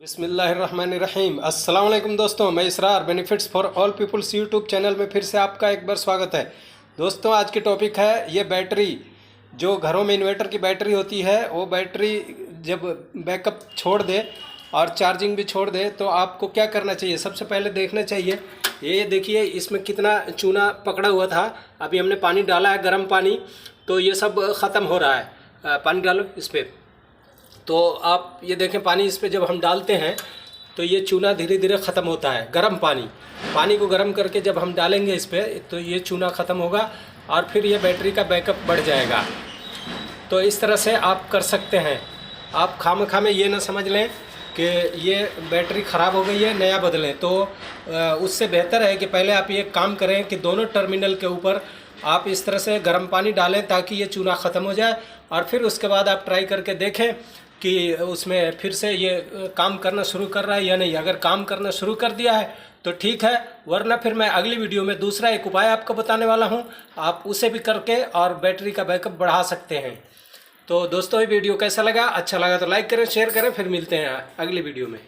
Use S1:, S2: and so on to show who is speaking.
S1: बिस्मिल्लाहिर्रहमानिर्रहीम। अस्सलाम वालेकुम दोस्तों, मैं Israr benefits for all peoples YouTube channel में फिर से आपका एक बार स्वागत है। दोस्तों, आज की टॉपिक है ये बैटरी। जो घरों में इन्वर्टर की बैटरी होती है, वो बैटरी जब बैकअप छोड़ दे और चार्जिंग भी छोड़ दे तो आपको क्या करना चाहिए। सबसे पहले देखना चाहिए, ये देखिए इसमें कितना चूना पकड़ा हुआ था। अभी हमने पानी डाला है, गर्म पानी, तो ये सब ख़त्म हो रहा है। पानी डालो इस पर, तो आप ये देखें पानी इस पे जब हम डालते हैं तो ये चूना धीरे धीरे ख़त्म होता है। गर्म पानी को गर्म करके जब हम डालेंगे इस पे तो ये चूना ख़त्म होगा और फिर ये बैटरी का बैकअप बढ़ जाएगा। तो इस तरह से आप कर सकते हैं। आप खामखा में ये ना समझ लें कि ये बैटरी ख़राब हो गई है, नया बदलें। तो उससे बेहतर है कि पहले आप ये काम करें कि दोनों टर्मिनल के ऊपर आप इस तरह से गर्म पानी डालें ताकि ये चूना ख़त्म हो जाए, और फिर उसके बाद आप ट्राई करके देखें कि उसमें फिर से ये काम करना शुरू कर रहा है या नहीं। अगर काम करना शुरू कर दिया है तो ठीक है, वरना फिर मैं अगली वीडियो में दूसरा एक उपाय आपको बताने वाला हूँ। आप उसे भी करके और बैटरी का बैकअप बढ़ा सकते हैं। तो दोस्तों, ये वीडियो कैसा लगा? अच्छा लगा तो लाइक करें, शेयर करें। फिर मिलते हैं अगली वीडियो में।